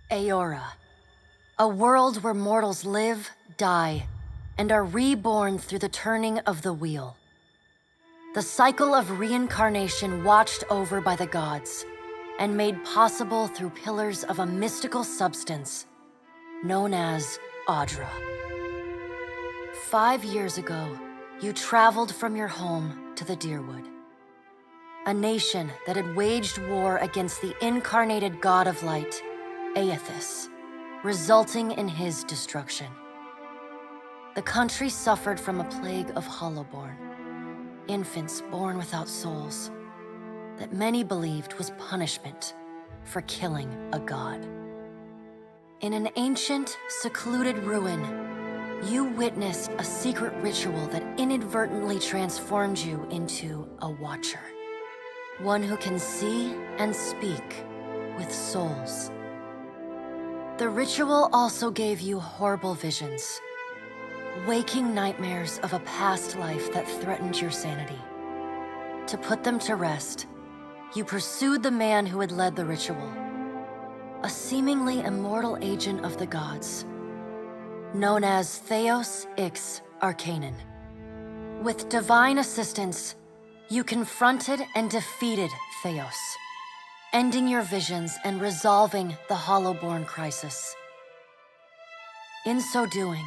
Aora, a world where mortals live, die, and are reborn through the turning of the wheel. The cycle of reincarnation watched over by the gods, and made possible through pillars of a mystical substance known as Audra. 5 years ago, you traveled from your home to the Deerwood, a nation that had waged war against the incarnated god of light, Aethys, resulting in his destruction. The country suffered from a plague of Hollowborn, infants born without souls, that many believed was punishment for killing a god. In an ancient, secluded ruin, you witnessed a secret ritual that inadvertently transformed you into a Watcher. One who can see and speak with souls. The ritual also gave you horrible visions, waking nightmares of a past life that threatened your sanity. To put them to rest, you pursued the man who had led the ritual, a seemingly immortal agent of the gods, known as Theos Ix Arcanon. With divine assistance, you confronted and defeated Theos, ending your visions and resolving the Hollowborn crisis. In so doing,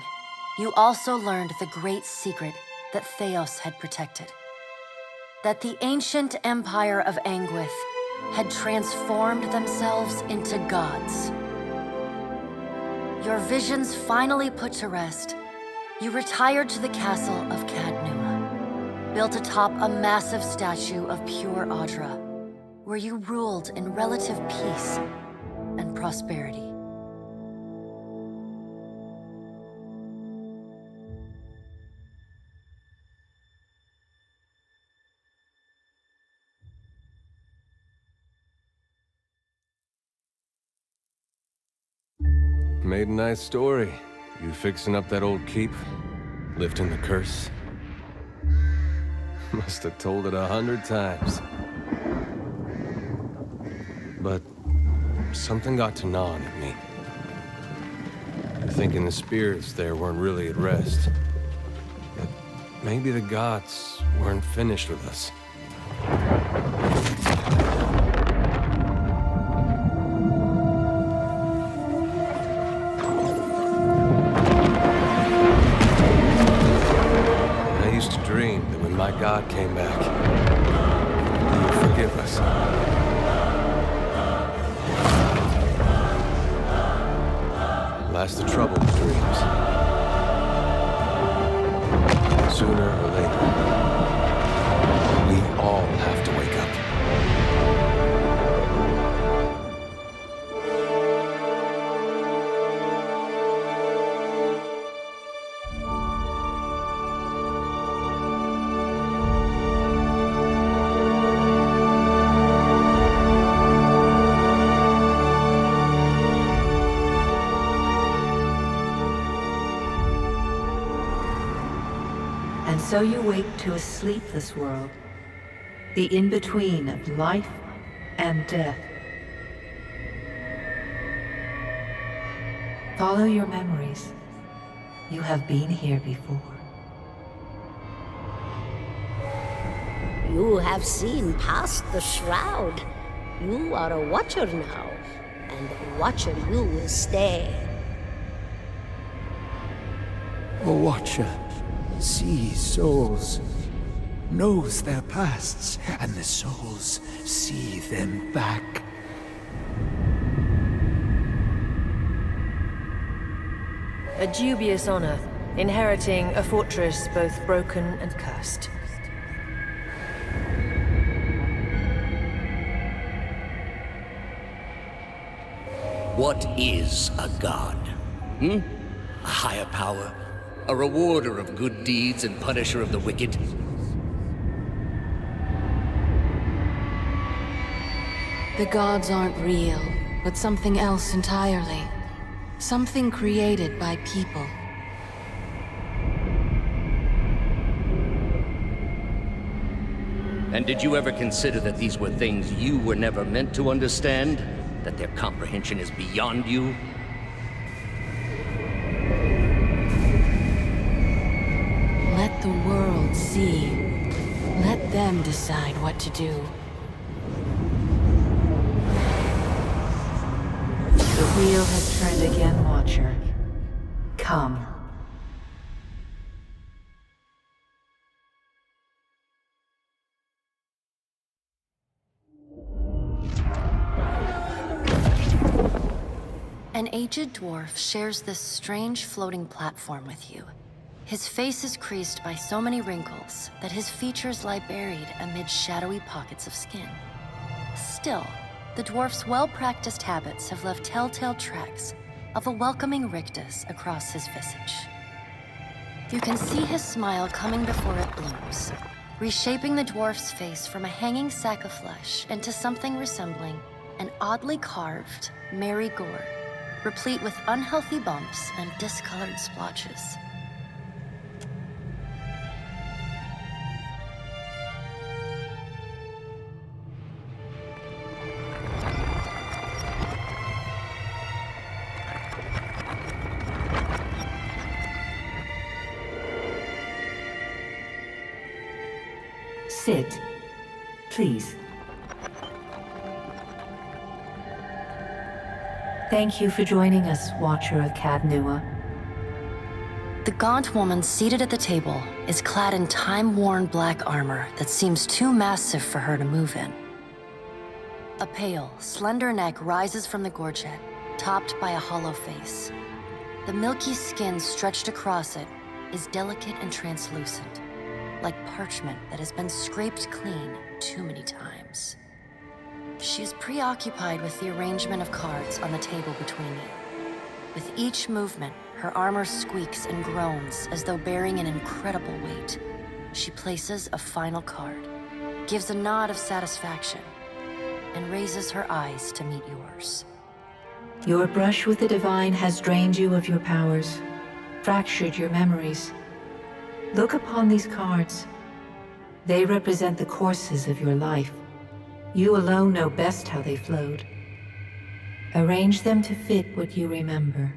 you also learned the great secret that Theos had protected. That the ancient empire of Anguith had transformed themselves into gods. Your visions finally put to rest, you retired to the castle of Cadnua, built atop a massive statue of pure Audra, where you ruled in relative peace and prosperity. Made a nice story. You fixing up that old keep? Lifting the curse? Must have told it 100 times. But something got to gnawing at me. Thinking the spirits there weren't really at rest. That maybe the gods weren't finished with us. My God came back. He would forgive us. Last the troubled dreams. Sooner or later, we all have to wake up. So you wake to a sleepless world, the in-between of life and death. Follow your memories. You have been here before. You have seen past the shroud. You are a Watcher now, and a Watcher you will stay. A Watcher sees souls, knows their pasts, and the souls see them back. A dubious honor, inheriting a fortress both broken and cursed. What is a god? A higher power? A rewarder of good deeds and punisher of the wicked? The gods aren't real, but something else entirely. Something created by people. And did you ever consider that these were things you were never meant to understand? That their comprehension is beyond you? Let the world see. Let them decide what to do. The wheel has turned again, Watcher. Come. An aged dwarf shares this strange floating platform with you. His face is creased by so many wrinkles that his features lie buried amid shadowy pockets of skin. Still, the dwarf's well-practiced habits have left telltale tracks of a welcoming rictus across his visage. You can see his smile coming before it blooms, reshaping the dwarf's face from a hanging sack of flesh into something resembling an oddly carved, merry gourd, replete with unhealthy bumps and discolored splotches. Sit. Please. Thank you for joining us, Watcher of Cadnua. The gaunt woman seated at the table is clad in time-worn black armor that seems too massive for her to move in. A pale, slender neck rises from the gorget, topped by a hollow face. The milky skin stretched across it is delicate and translucent, like parchment that has been scraped clean too many times. She is preoccupied with the arrangement of cards on the table between you. With each movement, her armor squeaks and groans as though bearing an incredible weight. She places a final card, gives a nod of satisfaction, and raises her eyes to meet yours. Your brush with the divine has drained you of your powers, fractured your memories. Look upon these cards. They represent the courses of your life. You alone know best how they flowed. Arrange them to fit what you remember.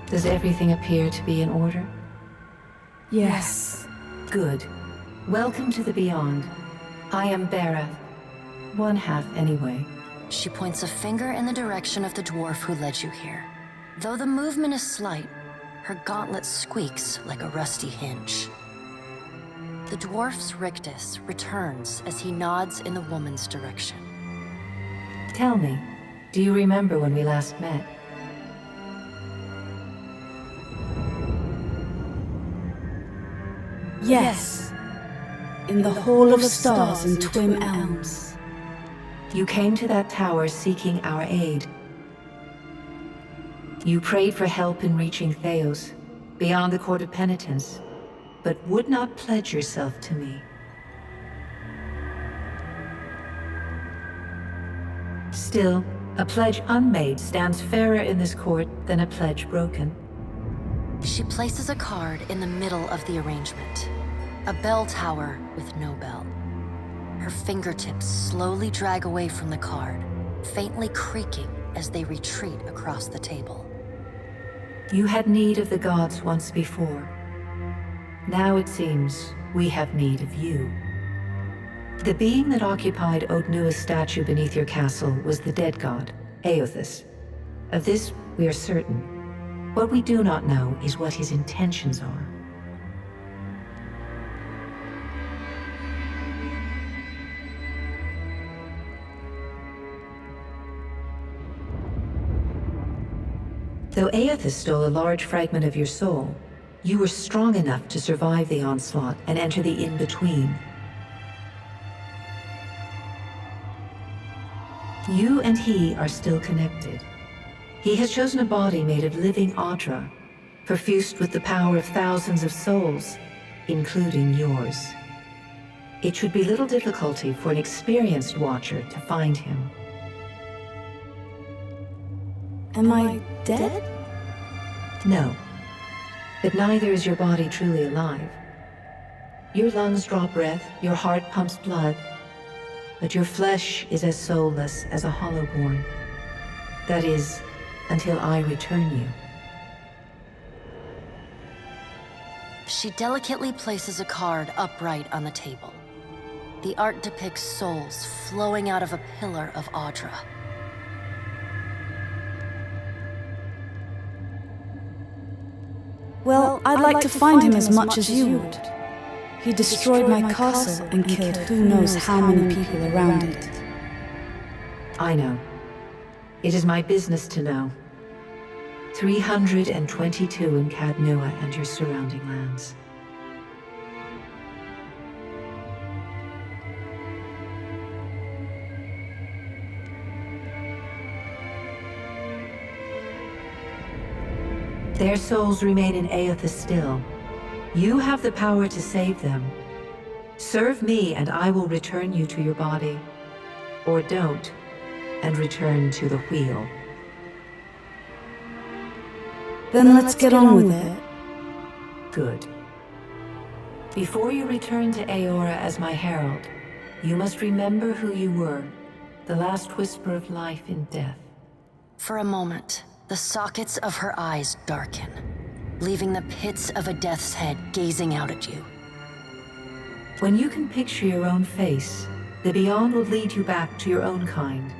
Does everything appear to be in order? Yes. Good. Welcome to the Beyond. I am Berath. One half, anyway. She points a finger in the direction of the dwarf who led you here. Though the movement is slight, her gauntlet squeaks like a rusty hinge. The dwarf's rictus returns as he nods in the woman's direction. Tell me, do you remember when we last met? Yes. In the Hall of Stars in Twin Elms. You came to that tower seeking our aid. You prayed for help in reaching Theos, beyond the Court of Penitence, but would not pledge yourself to me. Still, a pledge unmade stands fairer in this court than a pledge broken. She places a card in the middle of the arrangement. A bell tower with no bell. Her fingertips slowly drag away from the card, faintly creaking as they retreat across the table. You had need of the gods once before. Now it seems we have need of you. The being that occupied Odnua's statue beneath your castle was the dead god, Aothus. Of this we are certain. What we do not know is what his intentions are. Though Aothus stole a large fragment of your soul, you were strong enough to survive the onslaught and enter the in-between. You and he are still connected. He has chosen a body made of living Audra, perfused with the power of thousands of souls, including yours. It should be little difficulty for an experienced watcher to find him. Am I dead? No. But neither is your body truly alive. Your lungs draw breath, your heart pumps blood, but your flesh is as soulless as a hollowborn. That is, until I return you. She delicately places a card upright on the table. The art depicts souls flowing out of a pillar of Audra. Well, I'd like to find him as much as you would. He destroyed my castle and killed who knows how many people around it. I know. It is my business to know. 322 in Cadnua and your surrounding lands. Their souls remain in Aethys still. You have the power to save them. Serve me and I will return you to your body. Or don't, and return to the wheel. Then let's get on with it. Good. Before you return to Aora as my herald, you must remember who you were, the last whisper of life in death. For a moment, the sockets of her eyes darken, leaving the pits of a death's head gazing out at you. When you can picture your own face, the Beyond will lead you back to your own kind,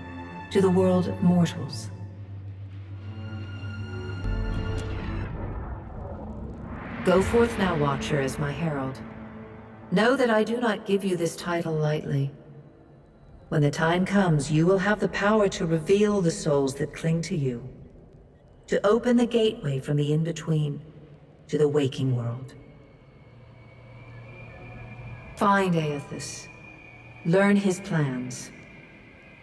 to the world of mortals. Go forth now, Watcher, as my herald. Know that I do not give you this title lightly. When the time comes, you will have the power to reveal the souls that cling to you, to open the gateway from the in-between to the waking world. Find Aethys. Learn his plans.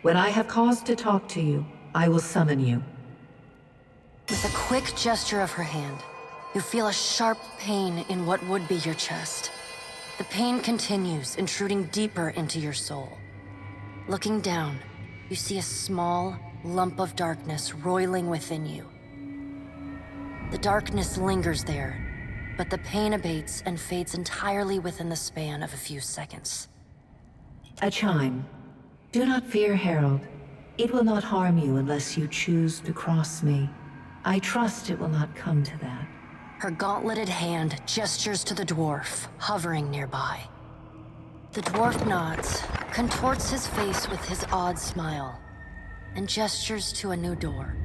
When I have cause to talk to you, I will summon you. With a quick gesture of her hand, you feel a sharp pain in what would be your chest. The pain continues, intruding deeper into your soul. Looking down, you see a small lump of darkness roiling within you. The darkness lingers there, but the pain abates and fades entirely within the span of a few seconds. A chime. Do not fear, Herald. It will not harm you unless you choose to cross me. I trust it will not come to that. Her gauntleted hand gestures to the dwarf, hovering nearby. The dwarf nods, contorts his face with his odd smile, and gestures to a new door.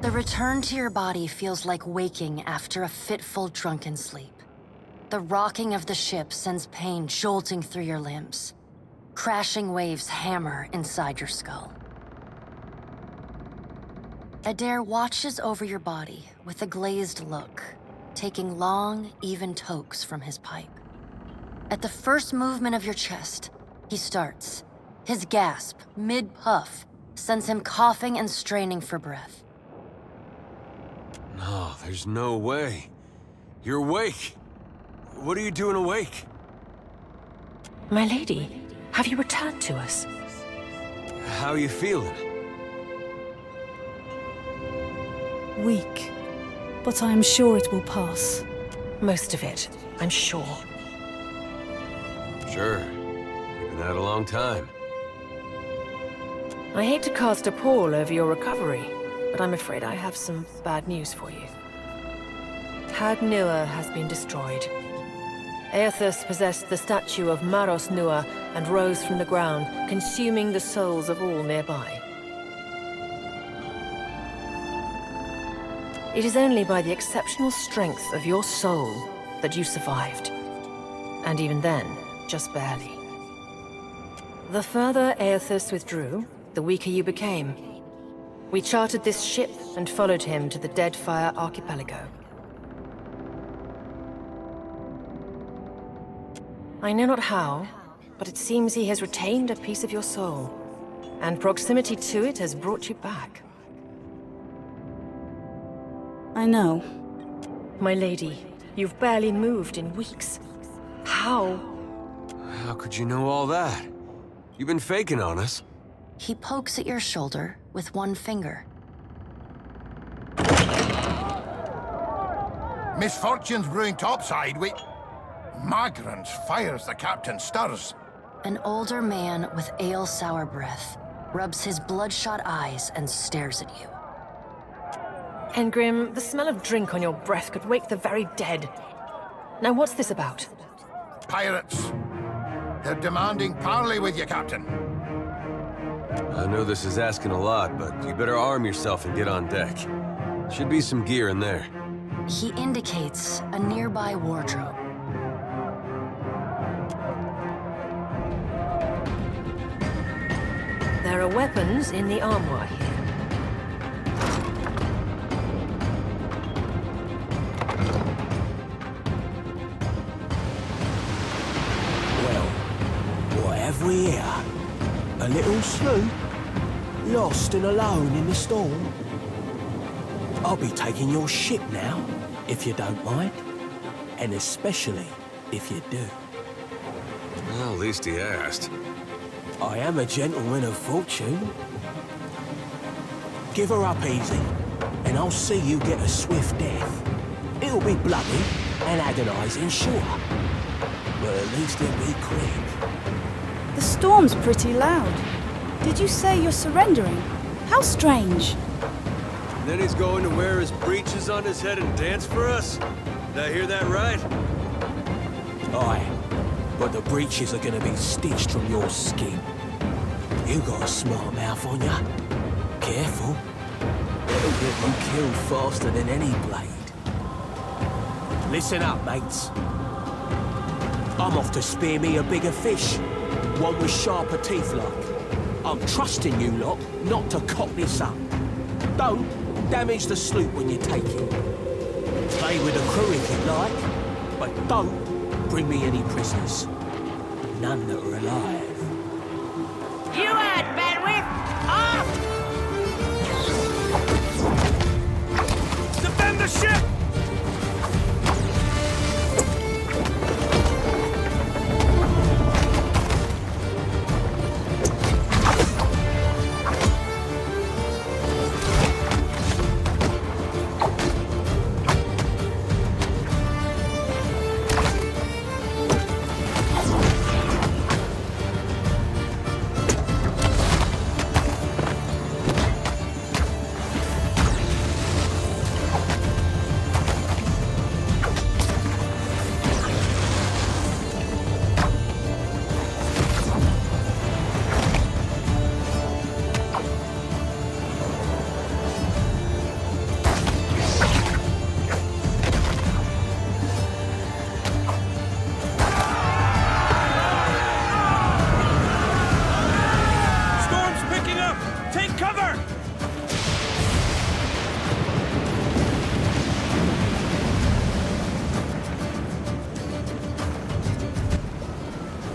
The return to your body feels like waking after a fitful drunken sleep. The rocking of the ship sends pain jolting through your limbs. Crashing waves hammer inside your skull. Adair watches over your body with a glazed look, taking long, even tokes from his pipe. At the first movement of your chest, he starts. His gasp, mid-puff, sends him coughing and straining for breath. No, there's no way. You're awake. What are you doing awake? My lady, have you returned to us? How are you feeling? Weak, but I am sure it will pass. Most of it, I'm sure. Sure. You've been out a long time. I hate to cast a pall over your recovery, but I'm afraid I have some bad news for you. Had Nua has been destroyed. Aethys possessed the statue of Maros Nua and rose from the ground, consuming the souls of all nearby. It is only by the exceptional strength of your soul that you survived. And even then, just barely. The further Aethys withdrew, the weaker you became. We chartered this ship and followed him to the Deadfire archipelago. I know not how, but it seems he has retained a piece of your soul, and proximity to it has brought you back. I know. My lady, you've barely moved in weeks. How? How could you know all that? You've been faking on us. He pokes at your shoulder with one finger. Misfortune's brewing topside. Magrants fires the captain stirs. An older man with ale-sour breath rubs his bloodshot eyes and stares at you. Engrim, the smell of drink on your breath could wake the very dead. Now what's this about? Pirates. They're demanding parley with you, Captain. I know this is asking a lot, but you better arm yourself and get on deck. Should be some gear in there. He indicates a nearby wardrobe. There are weapons in the armoire here. Well, what have we here? A little sloop? Lost and alone in the storm? I'll be taking your ship now, if you don't mind. And especially if you do. Well, at least he asked. I am a gentleman of fortune. Give her up easy, and I'll see you get a swift death. It'll be bloody and agonizing, sure. But at least it'll be quick. The storm's pretty loud. Did you say you're surrendering? How strange. And then he's going to wear his breeches on his head and dance for us? Did I hear that right? Aye, but the breeches are gonna be stitched from your skin. You got a smart mouth on ya. Careful. It'll get you killed faster than any blade. Listen up, mates. I'm off to spear me a bigger fish. One with sharper teeth like. I'm trusting you lot not to cock this up. Don't damage the sloop when you take it. Play with the crew if you like, but don't bring me any prisoners. None that are alive. You had bandwidth! Off! Defend the ship!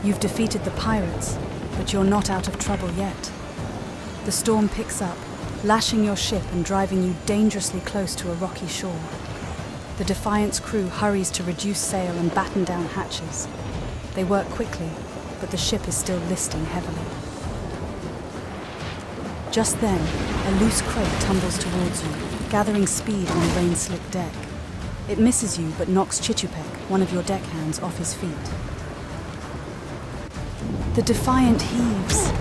You've defeated the pirates, but you're not out of trouble yet. The storm picks up, lashing your ship and driving you dangerously close to a rocky shore. The Defiant's crew hurries to reduce sail and batten down hatches. They work quickly, but the ship is still listing heavily. Just then, a loose crate tumbles towards you, gathering speed on the rain-slicked deck. It misses you, but knocks Chichupek, one of your deckhands, off his feet. The Defiant heaves.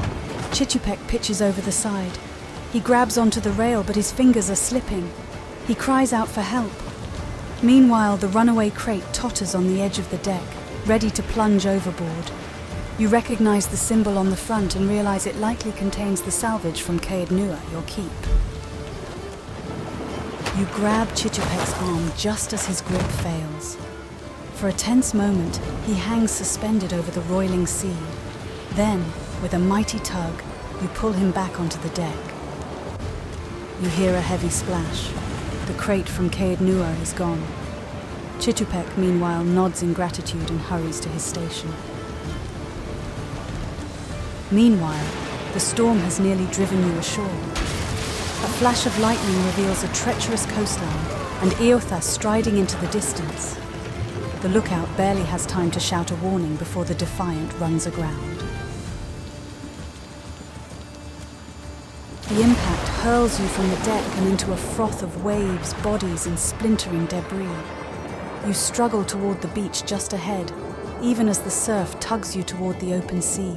Chichupek pitches over the side. He grabs onto the rail, but his fingers are slipping. He cries out for help. Meanwhile, the runaway crate totters on the edge of the deck, ready to plunge overboard. You recognize the symbol on the front and realize it likely contains the salvage from Caed Nua, your keep. You grab Chichupek's arm just as his grip fails. For a tense moment, he hangs suspended over the roiling sea. Then, with a mighty tug, you pull him back onto the deck. You hear a heavy splash. The crate from Caed Nua is gone. Chichupek, meanwhile, nods in gratitude and hurries to his station. Meanwhile, the storm has nearly driven you ashore. A flash of lightning reveals a treacherous coastline and Eothas striding into the distance. The lookout barely has time to shout a warning before the Defiant runs aground. The impact hurls you from the deck and into a froth of waves, bodies, and splintering debris. You struggle toward the beach just ahead, even as the surf tugs you toward the open sea.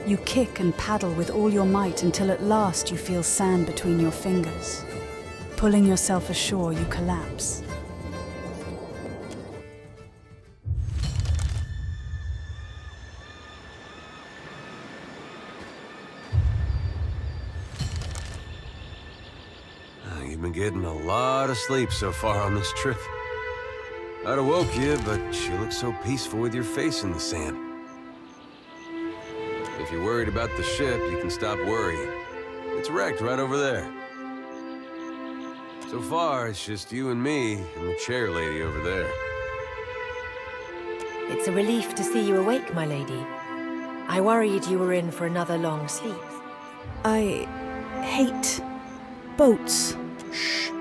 You kick and paddle with all your might until at last you feel sand between your fingers. Pulling yourself ashore, you collapse. You've been getting a lot of sleep so far on this trip. I'd have woke you, but you look so peaceful with your face in the sand. If you're worried about the ship, you can stop worrying. It's wrecked right over there. So far, it's just you and me and the chair lady over there. It's a relief to see you awake, my lady. I worried you were in for another long sleep. I hate boats. Shh.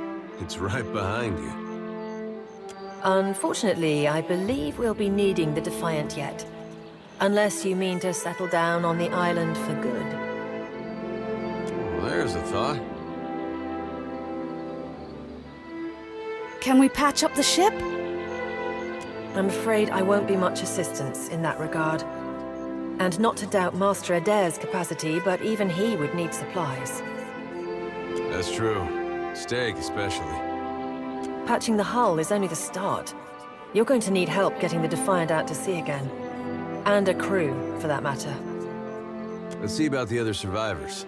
It's right behind you. Unfortunately, I believe we'll be needing the Defiant yet. Unless you mean to settle down on the island for good. Well, there's a thought. Can we patch up the ship? I'm afraid I won't be much assistance in that regard. And not to doubt Master Adair's capacity, but even he would need supplies. That's true. Steak, especially. Patching the hull is only the start. You're going to need help getting the Defiant out to sea again. And a crew, for that matter. Let's see about the other survivors.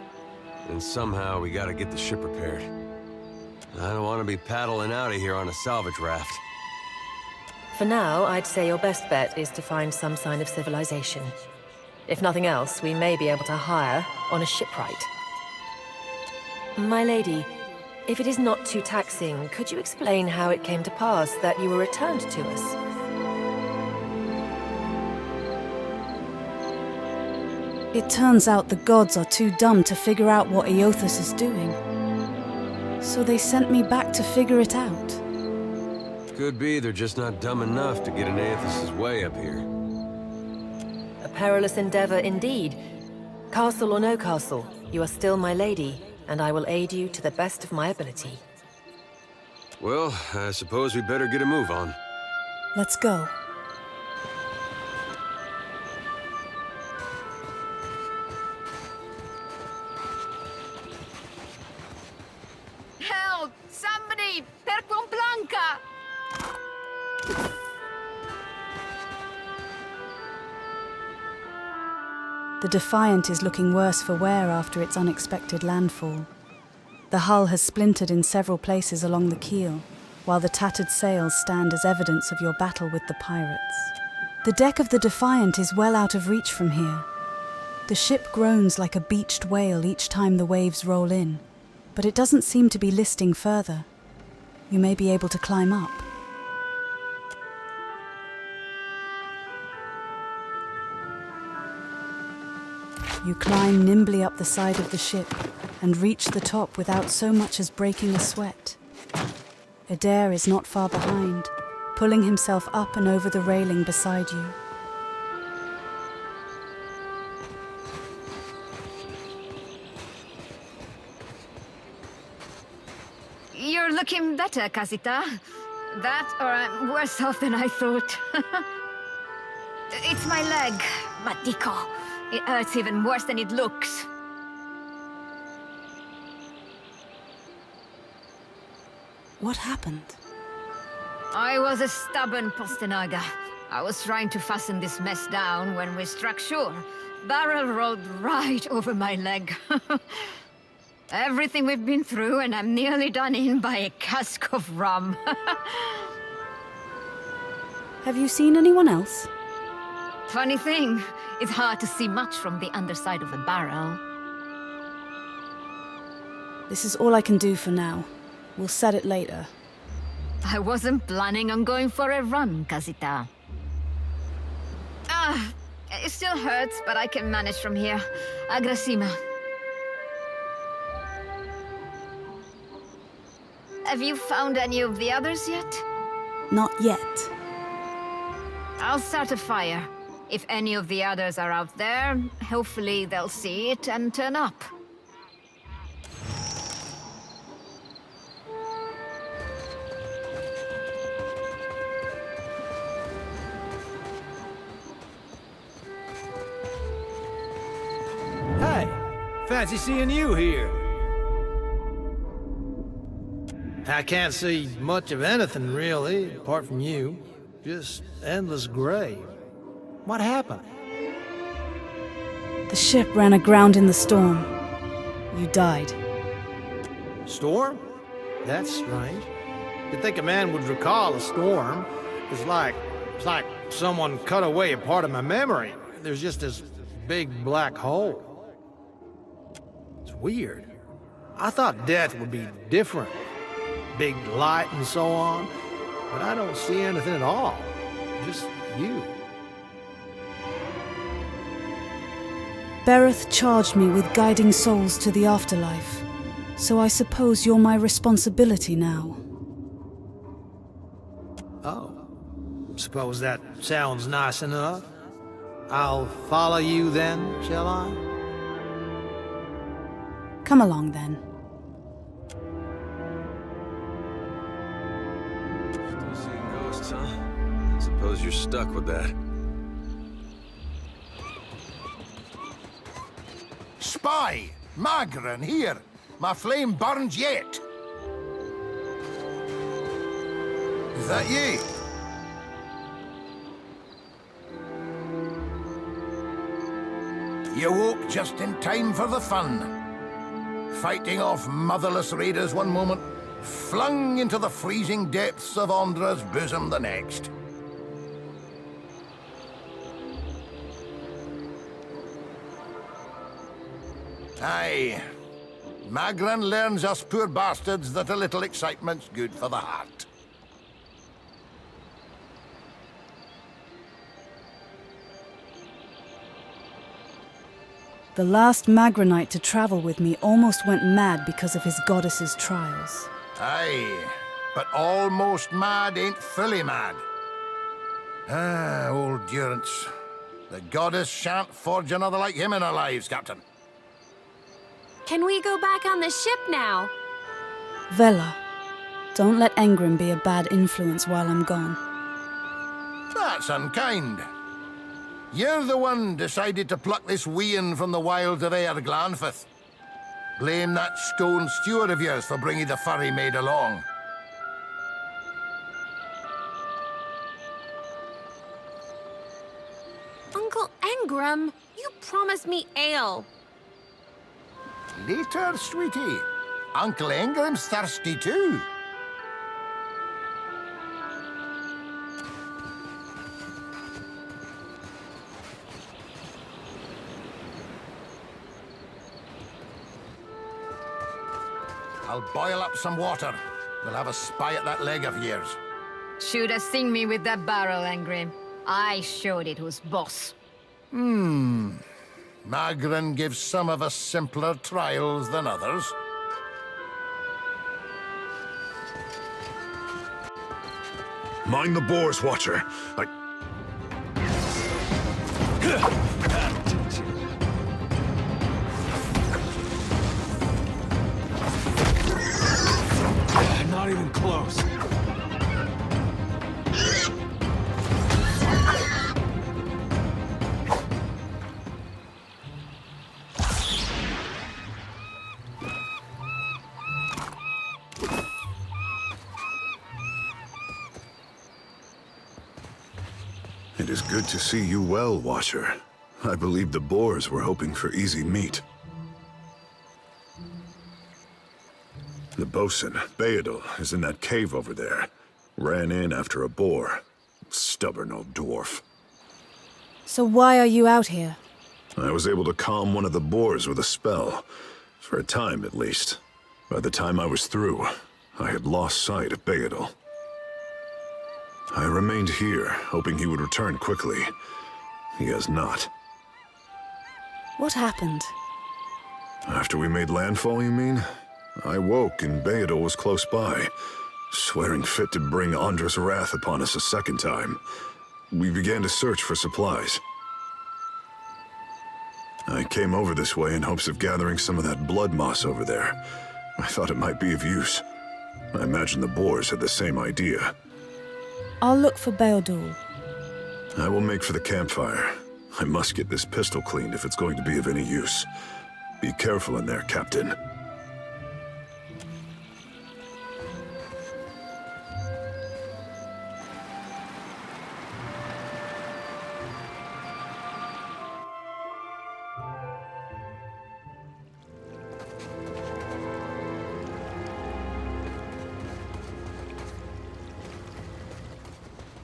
And somehow we gotta get the ship repaired. I don't want to be paddling out of here on a salvage raft. For now, I'd say your best bet is to find some sign of civilization. If nothing else, we may be able to hire on a shipwright. My lady, if it is not too taxing, could you explain how it came to pass that you were returned to us? It turns out the gods are too dumb to figure out what Eothas is doing. So they sent me back to figure it out. Could be they're just not dumb enough to get in Eothas' way up here. A perilous endeavor indeed. Castle or no castle, you are still my lady, and I will aid you to the best of my ability. Well, I suppose we better get a move on. Let's go. Help! Somebody! Per Blanca! The Defiant is looking worse for wear after its unexpected landfall. The hull has splintered in several places along the keel, while the tattered sails stand as evidence of your battle with the pirates. The deck of the Defiant is well out of reach from here. The ship groans like a beached whale each time the waves roll in, but it doesn't seem to be listing further. You may be able to climb up. You climb nimbly up the side of the ship and reach the top without so much as breaking a sweat. Adair is not far behind, pulling himself up and over the railing beside you. You're looking better, Casita. That, or I'm worse off than I thought. It's my leg, Matico. It hurts even worse than it looks. What happened? I was a stubborn Postanaga. I was trying to fasten this mess down when we struck shore. Barrel rolled right over my leg. Everything we've been through, and I'm nearly done in by a cask of rum. Have you seen anyone else? Funny thing, it's hard to see much from the underside of a barrel. This is all I can do for now. We'll set it later. I wasn't planning on going for a run, Casita. It still hurts, but I can manage from here. Agrasima. Have you found any of the others yet? Not yet. I'll start a fire. If any of the others are out there, hopefully they'll see it and turn up. Hey, fancy seeing you here. I can't see much of anything, really, apart from you. Just endless gray. What happened? The ship ran aground in the storm. You died. Storm? That's strange. You'd think a man would recall a storm. It's like someone cut away a part of my memory. There's just this big black hole. It's weird. I thought death would be different. Big light and so on. But I don't see anything at all. Just you. Bereth charged me with guiding souls to the afterlife. So I suppose you're my responsibility now. Oh. Suppose that sounds nice enough. I'll follow you then, shall I? Come along then. Still seeing ghosts, huh? Suppose you're stuck with that. Spy! Magran, here! My flame burns yet! Is that ye? You woke just in time for the fun. Fighting off motherless raiders one moment, flung into the freezing depths of Ondra's bosom the next. Aye. Magran learns us poor bastards that a little excitement's good for the heart. The last Magranite to travel with me almost went mad because of his goddess's trials. Aye, but almost mad ain't fully mad. Ah, old Durance. The goddess shan't forge another like him in our lives, Captain. Can we go back on the ship now? Vela, don't let Engrim be a bad influence while I'm gone. That's unkind. You're the one decided to pluck this wean from the wilds of Aer Glanfith. Blame that stone steward of yours for bringing the furry maid along. Uncle Engrim, you promised me ale. Later, sweetie. Uncle Engrim's thirsty too. I'll boil up some water. We'll have a spy at that leg of yours. Should have seen me with that barrel, Engrim. I showed it who's boss. Magran gives some of us simpler trials than others. Mind the boars, Watcher. Not even close. It is good to see you well, Watcher. I believe the boars were hoping for easy meat. The bosun, Beadle, is in that cave over there. Ran in after a boar. Stubborn old dwarf. So why are you out here? I was able to calm one of the boars with a spell. For a time, at least. By the time I was through, I had lost sight of Beadle. I remained here, hoping he would return quickly. He has not. What happened? After we made landfall, you mean? I woke and Beadle was close by, swearing fit to bring Andra's wrath upon us a second time. We began to search for supplies. I came over this way in hopes of gathering some of that blood moss over there. I thought it might be of use. I imagine the boars had the same idea. I'll look for Beodul. I will make for the campfire. I must get this pistol cleaned if it's going to be of any use. Be careful in there, Captain.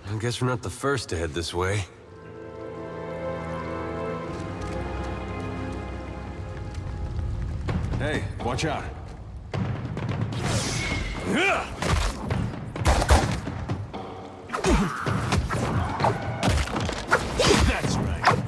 I guess we're not the first to head this way. Hey, watch out. That's right.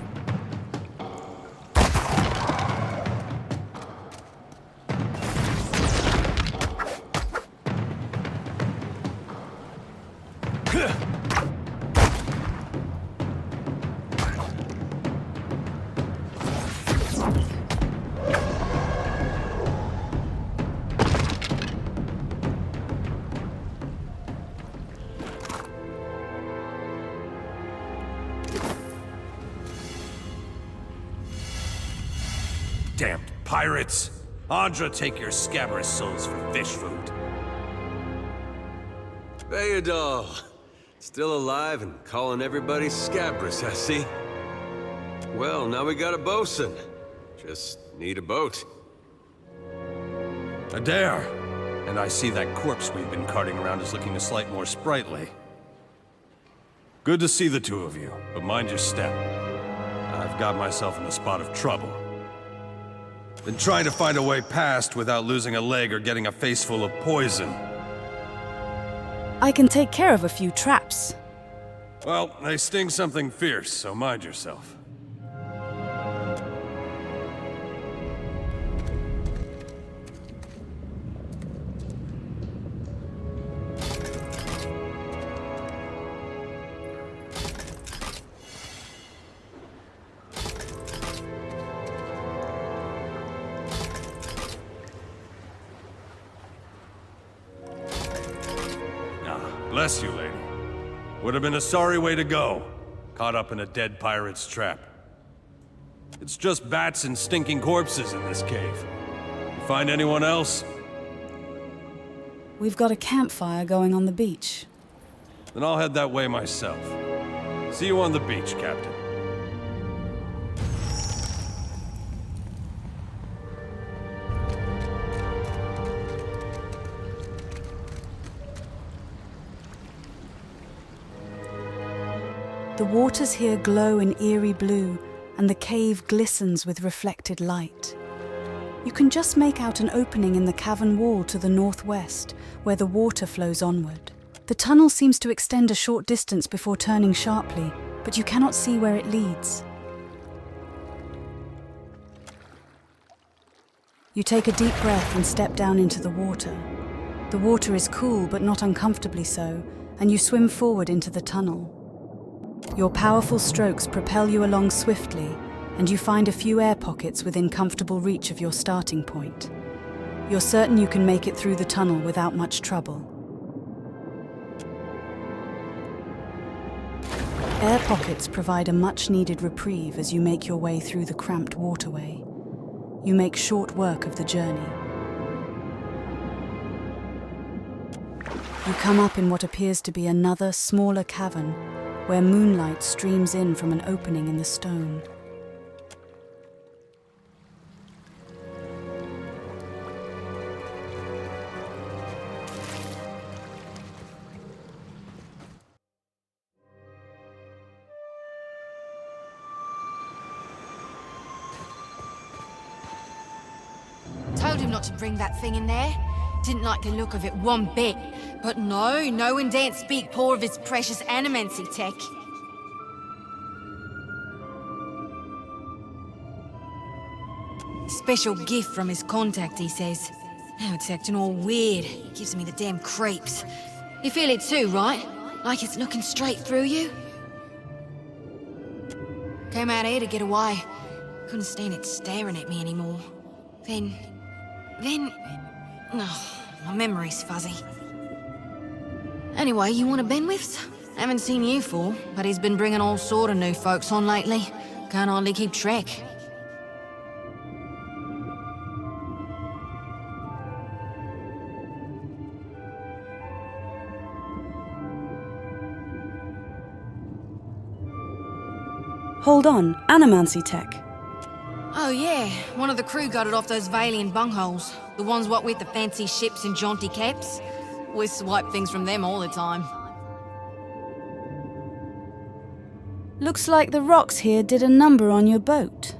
Damned pirates! Andra, take your scabrous souls for fish food. Beadle! Still alive and calling everybody scabrous, I see. Well, now we got a bosun. Just need a boat. Adair! And I see that corpse we've been carting around is looking a slight more sprightly. Good to see the two of you, but mind your step. I've got myself in a spot of trouble. Been trying to find a way past without losing a leg or getting a face full of poison. I can take care of a few traps. Well, they sting something fierce, so mind yourself. Bless you, lady. Would have been a sorry way to go. Caught up in a dead pirate's trap. It's just bats and stinking corpses in this cave. You find anyone else? We've got a campfire going on the beach. Then I'll head that way myself. See you on the beach, Captain. The waters here glow in eerie blue, and the cave glistens with reflected light. You can just make out an opening in the cavern wall to the northwest, where the water flows onward. The tunnel seems to extend a short distance before turning sharply, but you cannot see where it leads. You take a deep breath and step down into the water. The water is cool, but not uncomfortably so, and you swim forward into the tunnel. Your powerful strokes propel you along swiftly, and you find a few air pockets within comfortable reach of your starting point. You're certain you can make it through the tunnel without much trouble. Air pockets provide a much-needed reprieve as you make your way through the cramped waterway. You make short work of the journey. You come up in what appears to be another, smaller cavern, where moonlight streams in from an opening in the stone. Told him not to bring that thing in there. Didn't like the look of it one bit. But no one daren't speak poor of his precious animancy tech. Special gift from his contact, he says. Now it's acting all weird. Gives me the damn creeps. You feel it too, right? Like it's looking straight through you? Came out here to get away. Couldn't stand it staring at me anymore. Then... Oh, my memory's fuzzy. Anyway, you want a Benwith's? Haven't seen you for, but he's been bringing all sort of new folks on lately. Can't hardly keep track. Hold on, animancy tech. Oh yeah, one of the crew got it off those Valian bungholes. The ones what with the fancy ships and jaunty caps. We swipe things from them all the time. Looks like the rocks here did a number on your boat.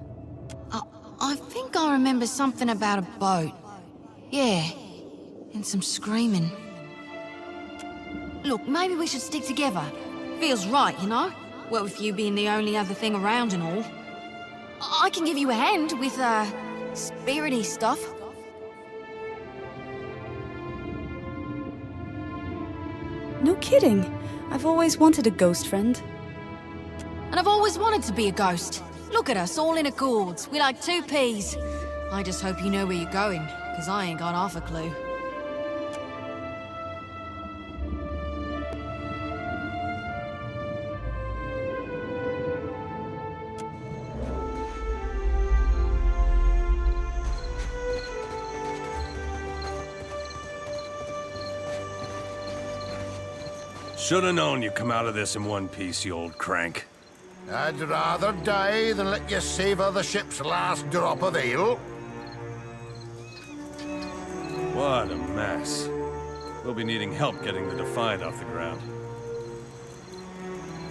I think I remember something about a boat. Yeah, and some screaming. Look, maybe we should stick together. Feels right, you know? What with you being the only other thing around and all. I can give you a hand with, spirity stuff. No kidding. I've always wanted a ghost friend. And I've always wanted to be a ghost. Look at us, all in accords. We're like two peas. I just hope you know where you're going, because I ain't got half a clue. Should've known you'd come out of this in one piece, you old crank. I'd rather die than let you savor the ship's last drop of ale. What a mess. We'll be needing help getting the Defiant off the ground.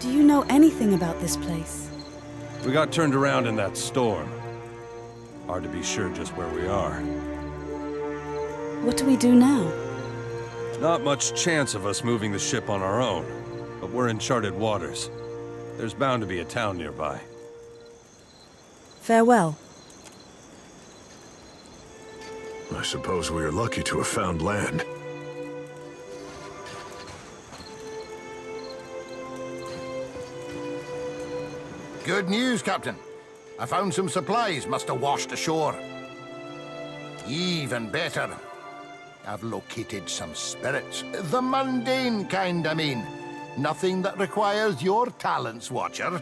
Do you know anything about this place? We got turned around in that storm. Hard to be sure just where we are. What do we do now? Not much chance of us moving the ship on our own, but we're in charted waters. There's bound to be a town nearby. Farewell. I suppose we are lucky to have found land. Good news, Captain. I found some supplies must have washed ashore. Even better, I've located some spirits. The mundane kind, I mean. Nothing that requires your talents, Watcher.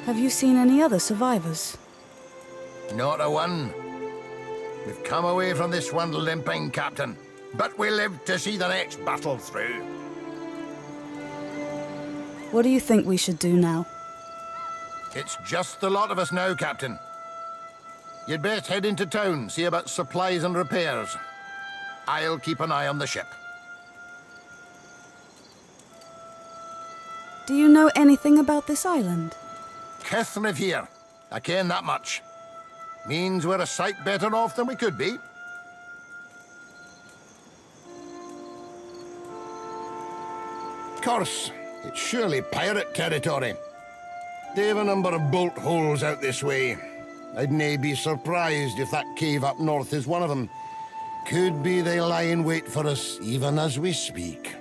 Have you seen any other survivors? Not a one. We've come away from this one limping, Captain. But we live to see the next battle through. What do you think we should do now? It's just the lot of us now, Captain. You'd best head into town, see about supplies and repairs. I'll keep an eye on the ship. Do you know anything about this island? Kith live here. I ken that much. Means we're a sight better off than we could be. Course, it's surely pirate territory. They've a number of bolt holes out this way. I'd nae be surprised if that cave up north is one of them. Could be they lie in wait for us even as we speak.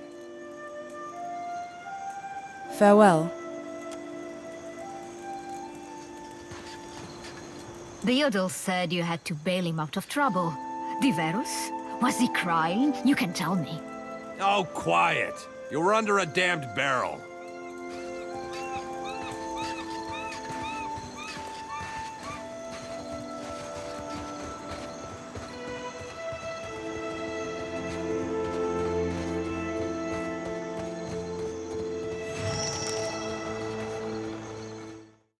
Farewell. Theodore said you had to bail him out of trouble. Diverus? Was he crying? You can tell me. Oh, quiet. You were under a damned barrel.